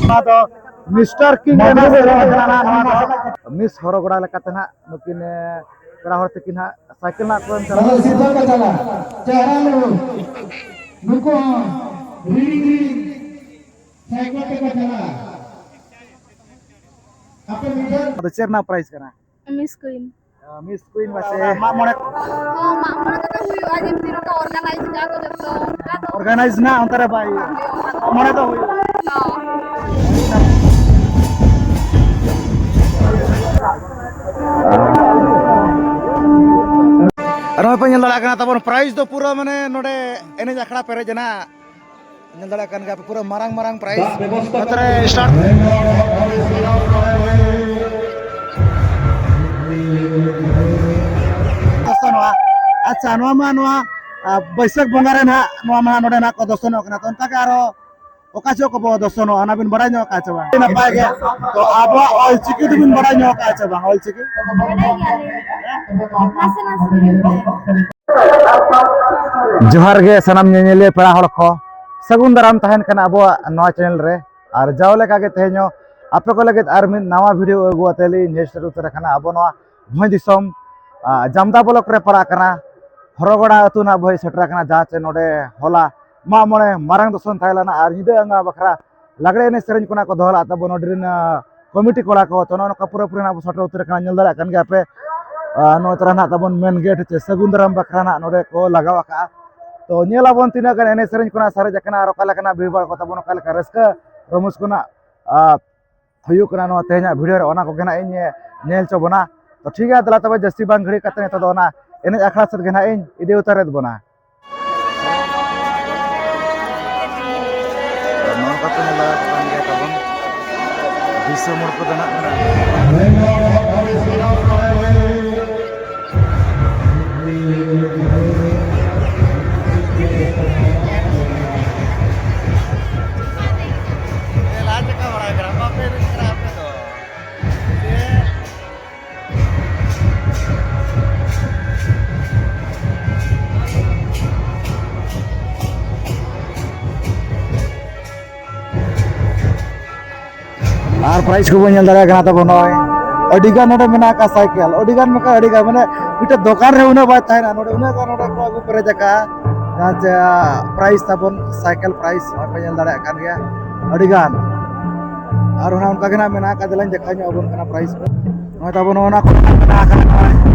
Mister king miss हरगड़ा लेकाते ना नुकिन कड़ा हर तकिन ना साइकिल ना को चलो सीधा का चला चेहरा लो नुको रीडिंग साइकिल पे का चला apa मीटर तो चेरना प्राइस करना Miss Queen. मिस क्वीन वासे मा मोने Oh, mak mana kata huyu aja di sini organize jago jatuh. Organise ना अंतरे भाई मोने तो हुई अरे पे नल दाड़ा तब प्राइस तो पूरा माने नोडे एने आखड़ा पेरे जना नल दाड़ा पूरा मारंग मारंग प्राइस मतरे स्टार्ट अच्छा बैसाख बंगारे ना नोडे ना को दर्शनों कना तो उनका के आरो ओकाचो को बो दर्शनों अना बिन बड़ा नो काचे बा नपाय गे तो अब ऑल चिकी बिन बड़ा नो काचे बा ऑल चिकी जोहार गे सनम नेनेले पेड़ा हड़ को सगुन दाराम तहन कना अब नवा चैनल रे और जावले का गे तेहनो आपे को लगे आर मिन नवा वीडियो अगु अतेली नेक्स्ट उतर कना अब नवा भई दिसम जामदा ब्लॉक रे पड़ा कना हरगड़ा अतु ना भई सेटरा कना जाचे नोडे होला मा मने मारंग दर्शन थायलाना और निदे अंगा बखरा लगड़े ने सेरेंज कोना को दोहला तब नोडरिन कमिटी कोड़ा को तो नो कपूरा पूरा ना सटर उतर कना नेल दाड़ा कन गे आपे नो तरह ना तबन मेन गेट चे सगुन दाराम बखरा ना नोडे को लगावा का तो नेलाबन तिना गन एने सेरेंज कोना सारे जकना और काला कना भीड़ को तबन काला का रस्का रमुस कोना हुयु कना नो तेहना वीडियो रे ओना को गना इन नेल चबना तो ठीक है दला तब जस्ती बांग घड़ी कते तो ओना एने आखड़ा सद गना इन इदे उतारेत बना नोन कते नेला कन गे तबन विश्व मोर को दना और प्राइस को बन दाड़ा कना तब नय अडिगा नोडे मेना का साइकिल अडिगान मका अडिगा माने मिटे दुकान रे उना बात थायना नोडे उना का नोडे को आगु परे जका जाचे प्राइस तबन साइकिल प्राइस पे दाड़ा कान गया अडिगान और उना उनका गना मेना का दलन देखा नो अबन कना प्राइस को नय तबन उना को मेना का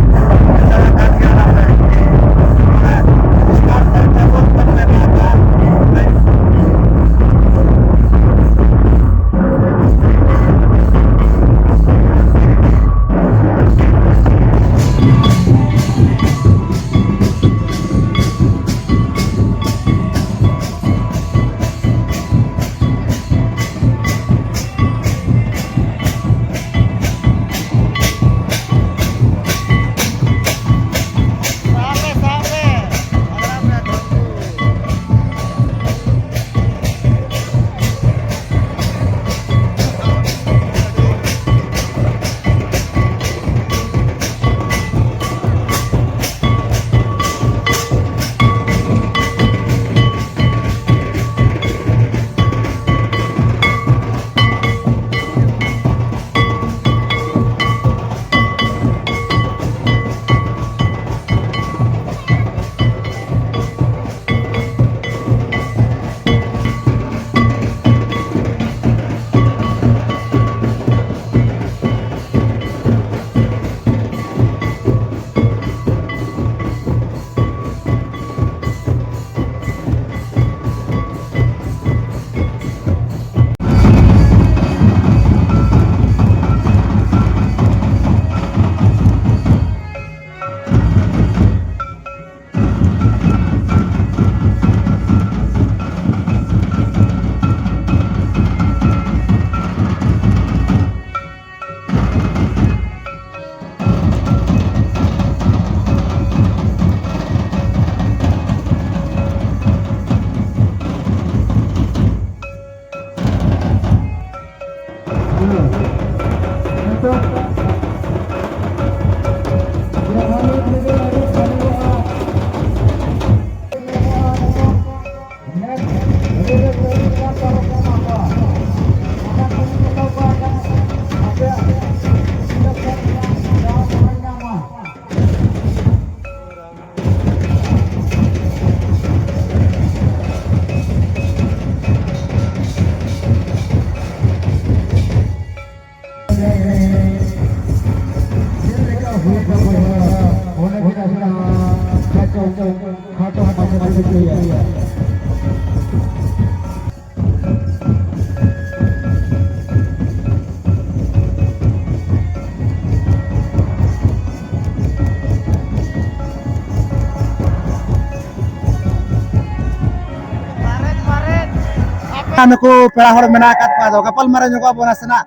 नुकु पेड़ा हड़ मेना आकात को आदो गपल मारे जोगा बोना सना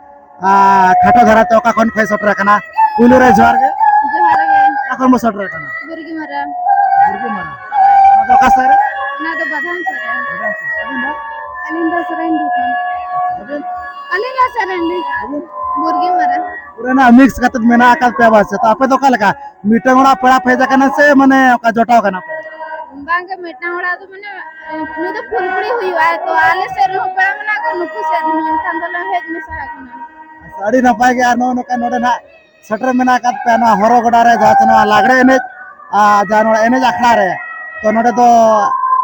खाटो धरा तो का कोन खै सटरा कना पुलु रे जोहार गे जोहार गे अखन मो सटरा कना बुर्गी मरा बुर्गी मारा तो का सर ना तो बदाम सरे अबिन अलिंदा सरेन दुकान अबिन अलिंदा सरेन बुर्गी मरा पूरा ना मिक्स कत मेना आकात पे आवाज तो आपे तो का लगा मीटंगड़ा पेड़ा फेजा कना से माने का जोटाव कना बांगे मेटा होड़ा तो माने नु तो फुलपुड़ी हुई तो आले से रो पड़ा मना को नुकु से मन खान दला हेज में सहा कना अड़ी नपाय गे आर नो का नोडे ना सटर मेना आकात पे ना हरो गडा रे जाचनो लागड़े एने जा नो एने अखड़ा रे तो नोडे तो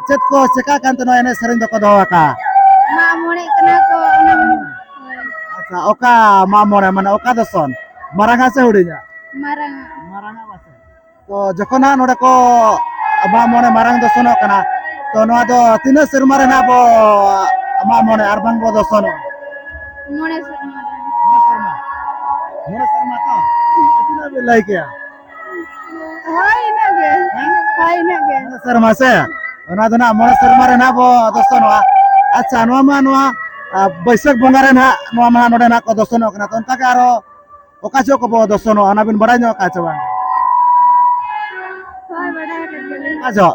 चेत को सेका कांत नो एने सरिन दो को दोका मा मोणे कना को अच्छा ओका मा मोरे माने ओका दसन मारांगा से हुडिया मारंगा मारांगा बासे तो जखना नोडे को मा मोने मारांग दसनो कना तो नोआ दो तीन सिरमा रे ना बो मा मोने आरबांग बो दसनो मोणे से मारा मोने शर्मा तो कितना भी लाइक या हाय ना गे मोने शर्मा से ओना दना मोने शर्मा रे ना बो दसनो अच्छा नोआ मा नोआ बैसाख बंगा रे ना नोआ मा नोडे ना को दसनो कना तो उनका के आरो ओका चो को बो दसनो अना बिन बड़ाई नो का चबा हाय बड़ा कर गेले आजो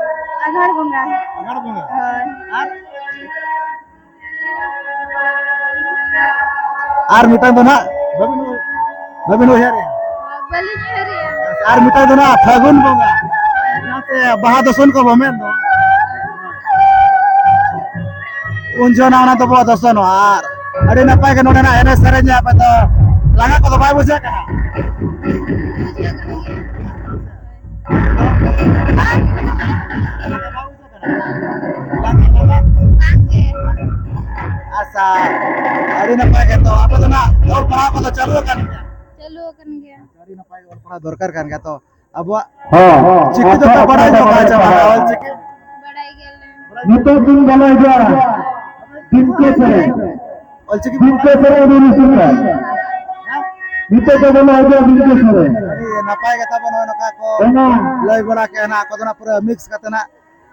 आधार बंगा अगाड़ बंगा हाय आर मिटाई दो ना बबिनो हेरे बलि हरे आर मिटाई दो ना फागुन बंगा नाते बाहा दसन को बमेन दो उन जना ना तो बो दसन आर अड़ी नपाय के नोडे ना एने सरेंजा पे तो लागा को तो बाय बुझे का आसा अड़ी नपाय के तो आप तो ना और पढ़ा को तो चालू कर चलो कन गया अड़ी नपाय और पढ़ा दरकार कान का तो अब चिकी तो पढ़ाई जो का चावा और चिकी बड़ाई गेले नितो दिन गला जा दिनके से और चिकी दिनके से उनी सुन नितो तो गला जा दिनके से अड़ी नपाय के तब नो का को एना लय बड़ा के ना को ना पूरा मिक्स कतना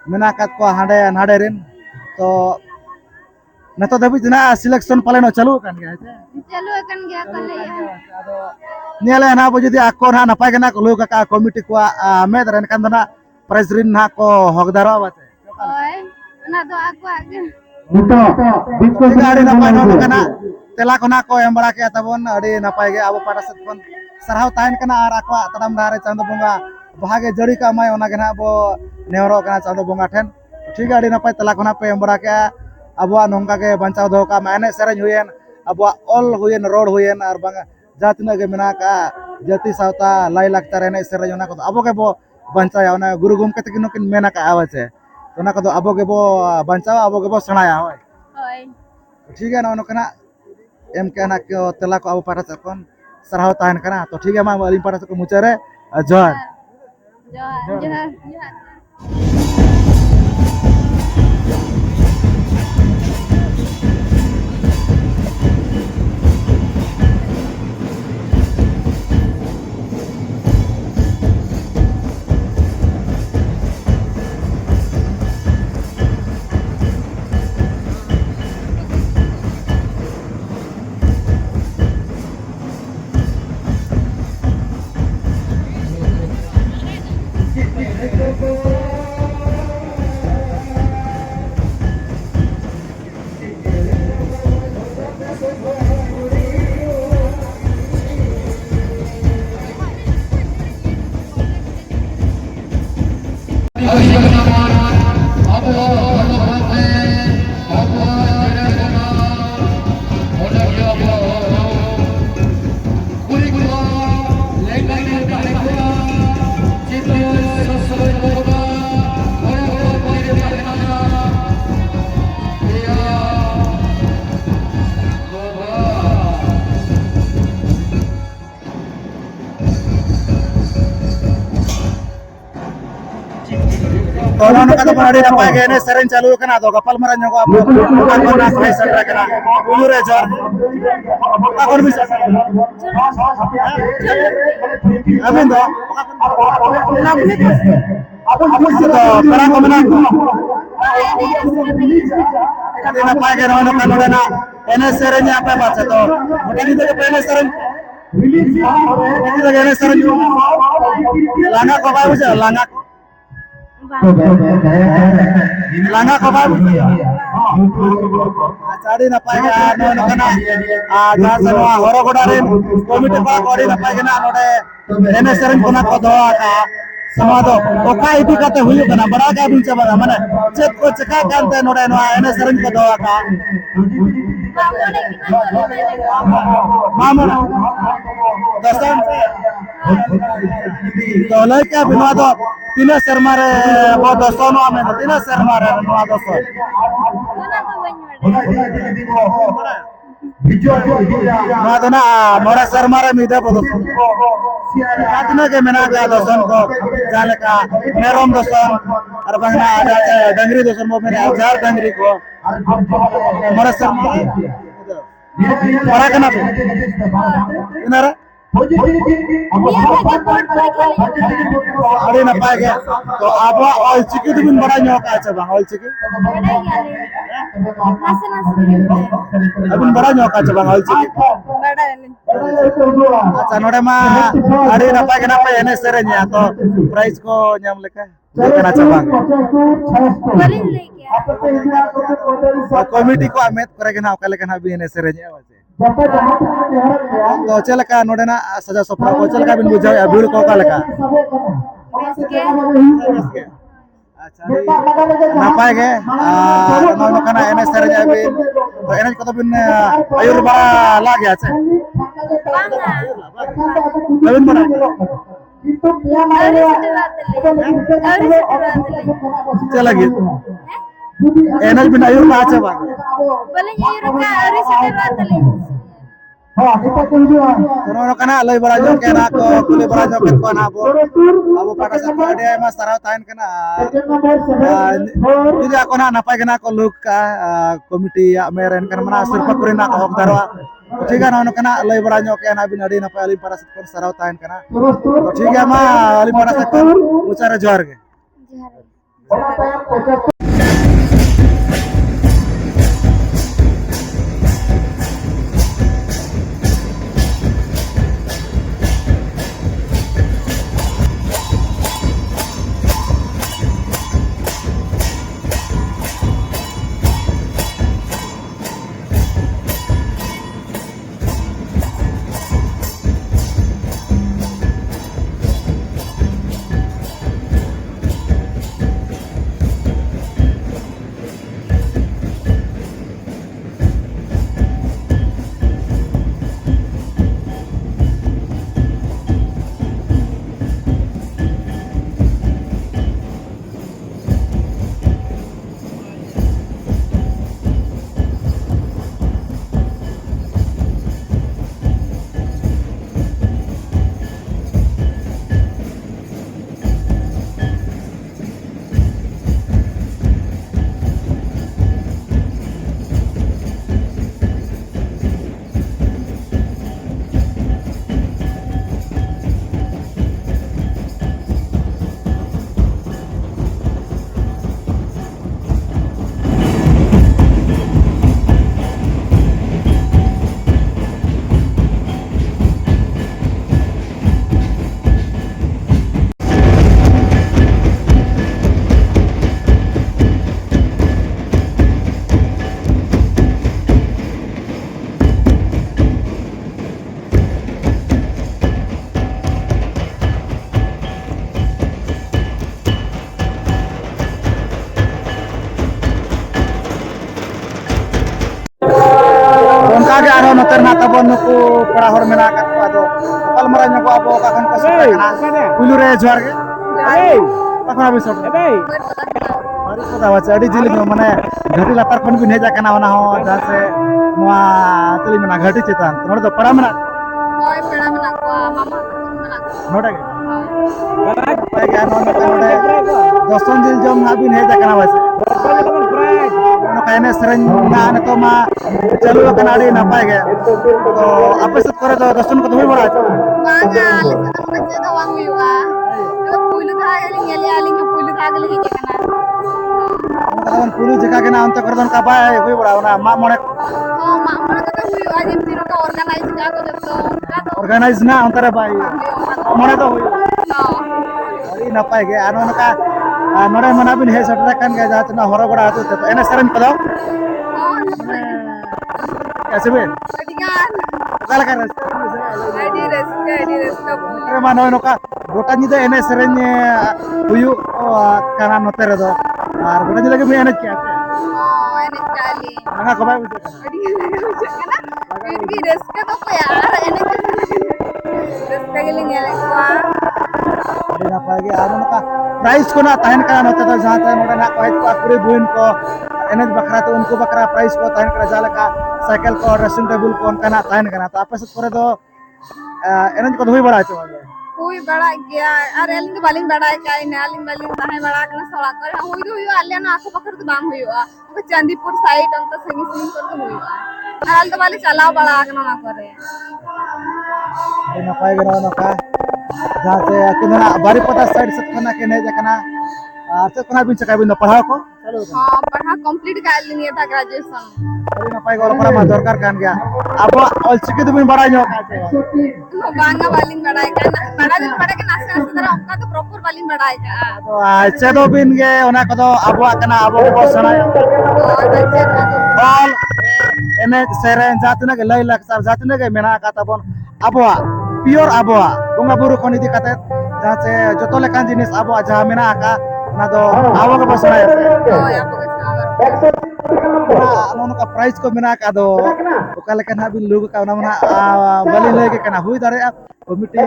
मेना कात को हांडे नाडे रिन तो नतो दबी जना सिलेक्शन पालेनो चालू कान गया है चलो कन गया कले नियाले ना बो जदी आको ना नपाय के ना को लोग का कमिटी को मेद रेन कान दना प्रेसिडेंट ना को हकदार बाते ओए ना तो आको आगे नितो दिनके से अड़ी नपाय नो कना तेला को ना को एम बड़ा के तबन अड़ी नपाय गे अब पाटा सत कोन सरहाव ताइन कना आर आको तडम दारे चांदो बंगा भागे जड़ी का माय ओना के ना बो नेहरो कना चांदो बंगा ठेन ठीक है अड़ी नपाय तेला को ना पे एम बड़ा के अबवा नोंका के बंचाव दो का माने सरें हुयन अबवा ऑल हुयन रोड हुयन और बंगा जातिना के मेना का जाति सावता लाई लगता रहने सरें ओना को अबो के बो बंचाया ओना गुरु गोमके तकिन किन मेना का आवाज है ओना को अबो के बो बंचाव अबो के बो सणाया होय ओए ठीक है ना ओनकना एम के ना के तेला को अब पाटा सकन सरहाव ताहन कना तो ठीक है मा अलिम पाटा को मुचारे जोहार जोहार जोहार ᱟᱹᱰᱤ ᱱᱟᱯᱟᱭ ᱜᱮ ᱮᱱᱮᱡ ᱥᱮᱨᱮᱧ ᱪᱟᱹᱞᱩ ᱟᱠᱟᱱᱟ ᱟᱫᱚ ᱜᱟᱯᱟᱞᱢᱟᱨᱟᱣ ᱧᱚᱜᱚᱜ ᱟᱵᱚ ᱚᱠᱟ ᱠᱷᱚᱱ ᱥᱟᱭ ᱥᱮᱴᱮᱨ ᱟᱠᱟᱱᱟ ᱯᱩᱭᱞᱩ ᱨᱮ ᱡᱚᱦᱟᱨ ᱚᱠᱟ ᱠᱷᱚᱱ ᱵᱤᱱ ᱟᱹᱵᱤᱱ ᱫᱚ ᱟᱫᱚ ᱯᱮᱲᱟ ᱠᱚ ᱢᱮᱱᱟᱜ ᱠᱚᱣᱟ ᱟᱹᱰᱤ ᱱᱟᱯᱟᱭ ᱜᱮ ᱱᱚᱜᱼᱚᱭ ᱱᱚᱝᱠᱟ ᱱᱚᱰᱮᱱᱟᱜ ᱮᱱᱮᱡ ᱥᱮᱨᱮᱧ ᱟᱯᱮ ᱵᱟᱪᱷᱟ ᱛᱚ ᱜᱚᱴᱟ ᱧᱤᱫᱟᱹ ᱜᱮᱯᱮ ᱮᱱᱮᱡ ᱥᱮᱨᱮᱧ एने सर लांगा को बाय बुझा लांगा लांगा को बाय साड़ी ना पाएगा नो नो कना जहां से नो होरो गोडा रे कमिटी को कोडी ना पाएगा ना नोडे एने सरन कोना को दो का समादो ओका इति काते हुई कना बड़ा का बिन चबा माने चेक को चका कांते नोडे नो एने सरन को दो का मामन दसन तो लइका बिना दो तीन शर्मा रे वो दसनो में तीन शर्मा रे नो दसन ना मोरा शर्मा रे मिदे बदो आतना के मेना का दसन को जाले का मेरोम दसन और बहना डंगरी दसन मो मेरे हजार डंगरी को मोरा शर्मा मोरा कना इनारा अरे ना पाए गया तो अब ऑल चिकी तो बिन बड़ा न्योका अच्छा बा ऑल चिकी अबिन बड़ा न्योका अच्छा बा ऑल चिकी अच्छा नोडे मा अरे ना पाए ना पाए एने सेरेnya तो प्राइस को nyam लेका लेकर अच्छा बा कमिटी को अमेत करेगा ना ओका लेका ना भी एने सेरेnya तो चलका नोडेना सजा सपरा को चलका बिन बुझाव अबुल को का लेका अच्छा नापाय गे नो नो kana एने सेरेnya बिन तो एने को तो बिन आयुर बड़ा लागे আছে बिन बड़ा चला गे एने बिन आयुर का আছে बा बोले आयुर का अरे सटे बात ले Kono kana lay bara jo kena ko kuli bara jo ket kona abo pada sa ade ma sarau tain kana jadi ako na napai kana ko luk ka komiti ya meren kan mana surpa kurina ko darwa ठीक है ना kana lay bara jo kena bin ade napai ali para sa kon sarau tain kana तो ठीक है ma ali para sa kon ucara johar ge ᱚᱱᱠᱟᱜᱮ ᱟᱨᱦᱚᱸ ᱱᱚᱛᱮ ᱨᱮᱱᱟᱜ ᱛᱟᱵᱚᱱ ᱱᱩᱠᱩ ᱯᱮᱲᱟ ᱦᱚᱲ ᱢᱮᱱᱟᱜ ᱟᱠᱟᱫ ᱠᱚᱣᱟ ᱟᱫᱚ ᱜᱟᱯᱟᱞᱢᱟᱨᱟᱣ ᱧᱚᱜᱚᱜ ᱟᱵᱚ ᱚᱠᱟ ᱠᱷᱚᱱ ᱠᱚ ᱥᱮᱴᱮᱨ ᱟᱠᱟᱱᱟ ᱯᱩᱭᱞᱩ ᱨᱮ ᱡᱚᱦᱟᱨ ᱜᱮ ᱚᱠᱟ ᱠᱷᱚᱱ ᱟᱹᱵᱤᱱ ᱥᱮᱴᱮᱨ ᱢᱟᱨᱤ ᱠᱚᱫᱟ ᱵᱟᱪᱟ ᱟᱹᱰᱤ ᱡᱤᱞᱤᱧ ᱢᱟᱱᱮ ᱜᱷᱟᱹᱴᱤ ᱞᱟᱛᱟᱨ ᱠᱷᱚᱱ ᱵᱤᱱ ᱦᱮᱡ ᱟᱠᱟᱱᱟ ᱚᱱᱟ ᱦᱚᱸ ᱡᱟᱦᱟᱸ ᱥᱮ ᱱᱚᱣᱟ ᱪᱮᱫ ᱢᱮᱱᱟ ᱜᱷᱟᱹᱴᱤ ᱪᱮᱛᱟᱱ ᱱᱚᱰᱮ ᱫᱚ ᱯᱮᱲᱟ ᱢᱮᱱᱟᱜ होय पेड़ा मना को मामा मना को ᱱᱚᱰᱮ गे होय ᱱᱚᱰᱮ ᱜᱮ ᱱᱚᱰᱮ दर्शन दिल जम ना बिन हेज कना वैसे नोका एने सेरेन ना नतो मा चालू कना आड़ी नपाय गे तो आपे सब करे तो दर्शन को हुई बड़ा बांगा आले से तो बच्चे तो वांग हुआ तो पुल था गली गेले आली के पुल था गली के कना कदन पुलु जका के ना अंत कर दन का पाए हुई बड़ा ना मा मोने हां मामला तो हुआ आज तीनों का ऑर्गेनाइज का को जब का तो ऑर्गेनाइज ना अंतर भाई मोने तो हुई अड़ी नपाय गे आनो नका नोडे मना बिन हे सटरा कान गे जात ना हरगड़ा आतो तो एने सेरेन को कैसे बे अडिगान कला कर आईडी रस्का अरे मा नोय नोका गोटा निदा एने सेरेन हुयु काना नोते रे दो आर गोटा निदा के मे एने क्या हां एने काली ना को बाय बुझे अडिगान फिर भी रस्का तो को यार एने रस्का के लिए गेले को अड़ी नपाय गे आनो नका प्राइस को ना तहन का नोते तो जहां तहन नोडे ना कोई को पूरे बुइन को एने बकरा तो उनको बकरा प्राइस को तहन का जाला का साइकिल को ड्रेसिंग टेबल को उनका ना तहन करना तो आपे सब करे तो एने को हुई बड़ा छो हुई बड़ा गया और एलिंग तो बालिंग बड़ा है काय ना आलिंग बालिंग ताहे बड़ा कना सोला करे हुई आले ना आको पकड़ तो बांग हुईवा ओके चांदीपुर साइड अंत संगी सिंग कर तो हुईवा आल तो बाली चलाओ बड़ा कना ना करे नपाय गे नका जहां से किना बारीपदा साइड से खाना के नहीं देखना आते कोना बिन चका बिन पढ़ाओ को हां पढ़ा कंप्लीट कर लिए था ग्रेजुएशन अरे नपाय गोल पढ़ा मा दरकार कान गया अब ऑल चिकी तो बिन बड़ा नो का बांगा बालिंग बड़ा है बड़ा दिन बड़ा के नासे नासे तरह उनका तो प्रॉपर बालिंग बड़ा है तो आचे दो बिन गे ओना को तो अबवा कना अबो को सनाय ऑल एने सेरेन जातने के लई लक्सर जातने के मेना का तबन अबवा प्योर अबवा बुंगा बुरु कोनी दी काते जहां से जतो लेकान जिनिस अबवा जहां मेना का ना तो आवो के बसनाय नो का प्राइस को मेना का दो ओका लेकान हा बिन लोग का ना मना बलि लेके कना हुई दारे कमिटी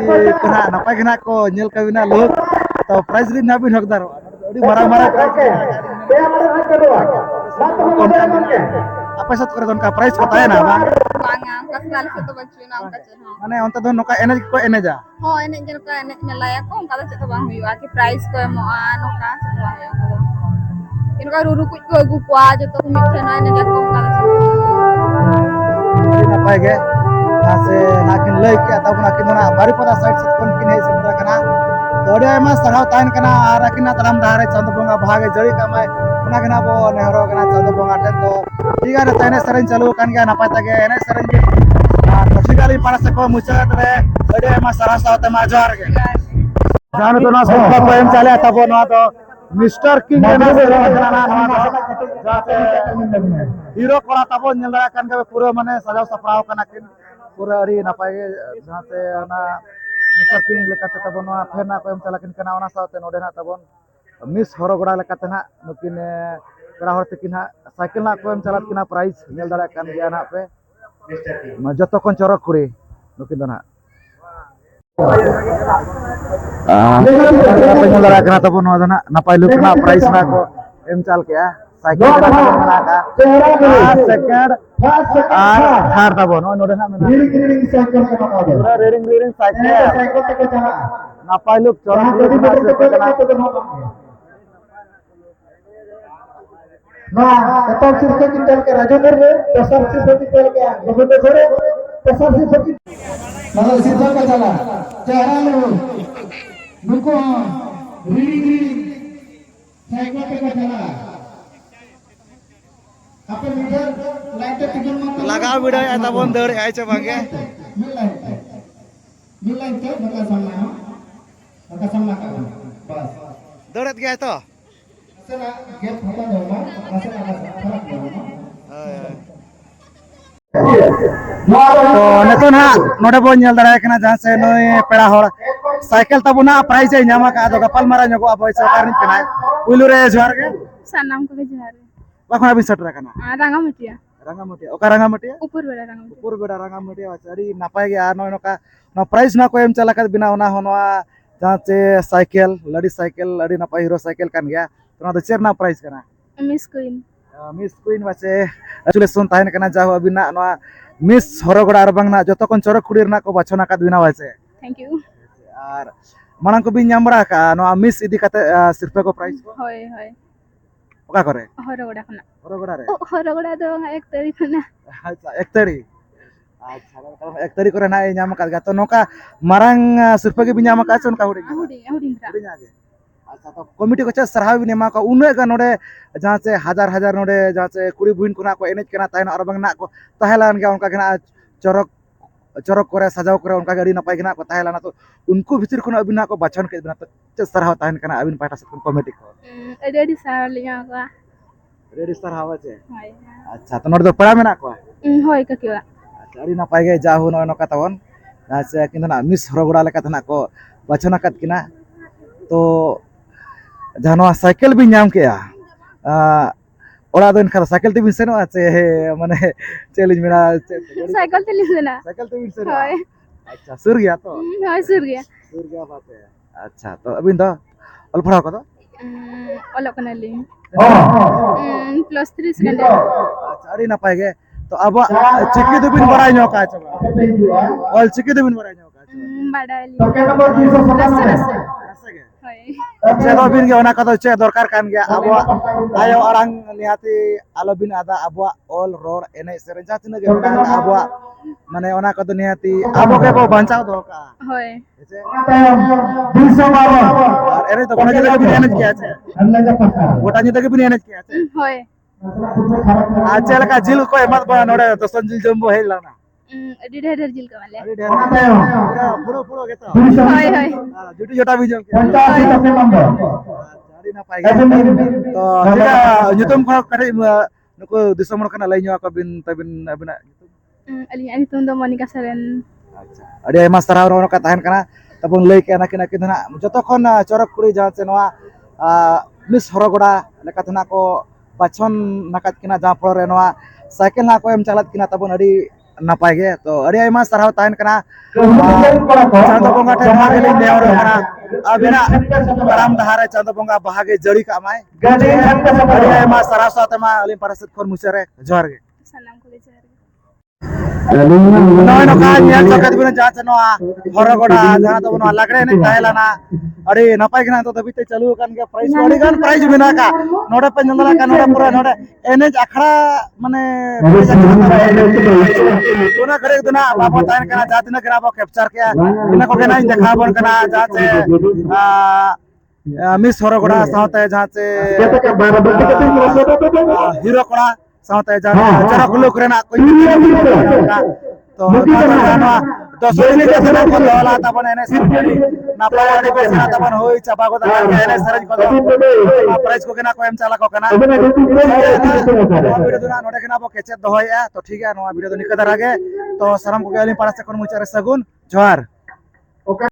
कना नपाय गना को नेल का बिना लोग तो प्राइस दिन ना बिन हकदार अडी मारा मारा apa sat करे उनका प्राइस बताए ना बा बांगा कसनाल से तो बच्चों ना उनका चलो माने onta do noka एने को एने जा हां एने जन का एने मेलाया को उनका तो चतो बांग हुईवा कि प्राइस को एमोआ नोका चतो बांग हुईवा इनका रुरु कुछ को अगु क्वा जो तो मिठे ना एने जको उनका तो ना पाएगे यहाँ से नाकिन लई के आता बुना किनना बारीपदा साइड से कोन किने से पूरा कना तोड़े मा सराव ताइन कना आराकिना तराम धारे चंद बोंगा भागे जड़ी कमाय उना कना बो नेहरो कना चंद बोंगा ठन तो ठीक है तने सरन चालू कान गया नापाय तगे एने सरन के नसीगाली पारा से को मुचा रे तोड़े मा सराव सावते मा जोर के जानो तो ना सब को एम चले तबो ना तो मिस्टर किंग ना से कना ना जाते हीरो कोला तबो नेलदा कान के पूरा माने सजाव सफराव कना किन पूरा अड़ी नापाय गे जहां से ना मिस्टर किंग लेकाते तबो ना फेर ना को एम चला किन कना ओना सावते नोडे ना तबो मिस हरगड़ा लेकाते ना नुकिन कड़ा हर तकिन ना साइकिल ना को एम चला किना प्राइस नेल दाड़ा कान गया ना पे जतो कोन चरक कुड़ी नुकिन ना नेल दाड़ा कना तबो नो ना नापाय लुक ना प्राइस ना को एम चाल के साइकिल का मेला का सेकंड और थर्ड तबो नो नोडे ना मेना रीडिंग साइकिल का मामला पूरा रीडिंग साइकिल साइकिल तक चला नापाय लुक चरक ना तब सिर्फ की चल के राजेंद्र में तो सब सिर्फ की चल के गोविंद छोड़े तो सब सिर्फ की मतलब सिर्फ का चला चेहरा लो नुको रीडिंग साइकिल तक चला अपन मीटर लाइट टिकट मत लगा वीडियो आता बन दौड़ आए छ भागे मिल लाइन के बका सामना का बस दौड़त गया तो चला गेट फटा जाऊंगा ऐसे ना फरक नहीं होगा तो नतो ना नोडे बो नेल दाड़ा कना जहां से नोय पेड़ा होड़ साइकिल तबो ना प्राइस ए न्यामा का दो गपल मारा नको अब सरकार नि कना पुलु रे जोर के सनाम को जहार बखना भी सटरा कना रांगा मटिया ओका रंगा मटिया ऊपर बेड़ा रंगा मटिया अड़ी नापाय गया नोय नोका नो प्राइस ना को एम चला का बिना होना होनवा जहां से साइकिल लड़ी साइकिल अड़ी नापाय हीरो साइकिल कान गया तो ना तो चेर ना प्राइस कना मिस क्वीन वाचे एक्चुअली ताहन कना जाहो अबिना नवा मिस हरगड़ा आर बांगना जतो कोन चरक खुड़ी रना को बाछना का बिना वाचे थैंक यू और मांग को बिन नाम बड़ा का नो मिस इदी कते सिरपे को प्राइस को होय होय ओका करे हरगोड़ा खना हरगोड़ा रे हरगोड़ा दो एक तारीख खना अच्छा 1 तारीख अच्छा 1 तारीख करे ना नाम का तो नोका मारंग सिरपे के बिन नाम का चन का हुडी हुडी हुडी आगे अच्छा तो कमिटी को सराहाव बिन मा को उन्ने गा नोडे जहां से हजार हजार नोडे जहां से कुड़ी बुइन को ना को एनेज केना ताइन और बंग ना को तहलान के उनका केना चरक चरक करे सजाव करे उनका गाड़ी नपाय केना को तहलाना तो उनको भीतर खुना अबिना को बाचन के बिना तो सराहाव ताइन केना अबिन पाटा से कमिटी को रेडी सार लिया का रेडी सराहाव छे होय अच्छा तो नोड दो पड़ा मेना को होय का किवा अच्छा अड़ी नपाय गे जाहु नो नका तवन से किन ना मिस हरगोड़ा लेका तना को बाचन कत किना तो जहां साइकिल भी नाम के ओड़ा दो इनका साइकिल ते बिन सेनो से माने चैलेंज मेरा साइकिल ते लिसेना साइकिल ते बिन सेनो होय अच्छा सुर गया तो होय सुर गया बात है अच्छा तो अबिन दो अल पढ़ाओ को तो ओलो कना ली +3 सेकेंड अच्छा अड़ी ना पाएगे तो अब चिक्की तो बिन बड़ा नो का चबा ऑल चिक्की तो बिन बड़ा नो का बड़ा ली टोके नंबर 217 होय अच्छा तो बिन के ओना का तो चे दरकार कान गया अब आयो अरंग निहाती आलो बिन आदा अब ऑल रोड एने सेरे जातिन के अब माने ओना का तो निहाती अब के बो बंचाव दो का होय 212 और एने तो कोना जगह बिन एने किया छे अन्ना का पक्का गोटा जी तक बिन एने किया छे होय अच्छा लका जिल को एमत बा नोडे दसन जिल जम्बो हेला ना अडी ढेर जिल का वाले अरे ढेर पुरो पुरो के तो होय होय जुटी जोटा भी जम के 85 टोके नंबर जारी ना पाएगा तो जगह nyutum ko kare nuko disamor kana lainyo ako bin tabin abina ali ani tundo Monica Seren अच्छा अरे ayma sarau ro ka tahan kana tabon lay ke anak anak na joto kon chorok kuri jahan se noa miss horogoda leka thana ko bachon nakat kina jahan flore noa cycle na ko em chalat kina tabon adi napai ge to adi ayma sarau tahan kana chando bonga te mari le neor kana abina aram dahare chando bonga bahage jari ka amai गजे छक्का adi सफल ayma sarau sa tema alim parasit kon musere johar ge salam ko le jar नय नका ᱧᱮᱞ ᱪᱟᱠᱟᱫ ᱵᱤᱱ ᱡᱟᱦᱟᱸ ᱪᱮᱱᱚᱟ ᱦᱚᱨᱚᱜᱚᱲᱟ ᱡᱟᱦᱟᱸ ᱫᱚ ᱵᱚᱱ ᱞᱟᱜᱲᱮ ᱮᱱᱮᱡ ᱛᱟᱦᱮᱞᱟना ᱟᱹᱰᱤ ᱱᱟᱯᱟᱭ ᱜᱮ ᱱᱟᱜ ᱫᱷᱟᱹᱵᱤᱡ ᱛᱮ ᱪᱟᱞᱩ ᱟᱠᱟᱱ ᱜᱮᱭᱟ ᱯᱨᱟइᱡ ᱠᱚ ᱟᱹᱰᱤ ᱜᱟᱱ ᱯᱨᱟइᱡ ᱢᱮᱱᱟᱜ ᱠᱟ ᱱᱚᱰᱮ ᱯᱮ ᱧᱮᱞ ᱫᱟᱲᱮᱭᱟᱜ ᱠᱟᱱᱟ ᱱᱚᱰᱮ ᱯᱩᱨᱟᱹ ᱱᱚᱰᱮ ᱮᱱᱮᱡ ᱟᱠᱷᱲᱟ ᱢᱟᱱᱮ ᱚᱱᱟ ᱜᱷᱟᱹᱲᱤ ᱫᱚ ᱱᱟᱜ ᱵᱟᱵᱚ ᱛᱟᱦᱮᱱ ᱠᱟᱱᱟ ᱡᱟᱦᱟᱸ ᱛᱤᱱᱟᱹᱜ ᱜᱮ ᱟᱵᱚ ᱠᱮᱯᱪᱟᱨ ᱠᱮᱜᱼᱟ ᱤᱱᱟᱹ ᱠᱚᱜᱮ ᱱᱟᱜ ᱤᱧ ᱫᱮᱠᱷᱟᱣ ᱟᱵᱚᱱ ᱠᱟᱱᱟ ᱡᱟᱦᱟᱸ ᱪᱮ मिस हरगोड़ा साथे जहां से हीरो कोड़ा साथे जहां चरक लुक रेना कोई तो दसोनी के सना को लला तबन एने सरकारी नापाड़ी पे सना तबन होई चाबा को एने सरज को प्राइस को केना को एम चाला को केना वीडियो दुना नोडे केना बो केचे दोहया तो ठीक है नो वीडियो तो निके दरागे तो सरम को गेली पाड़ा से कोन मुचारे सगुन जोहार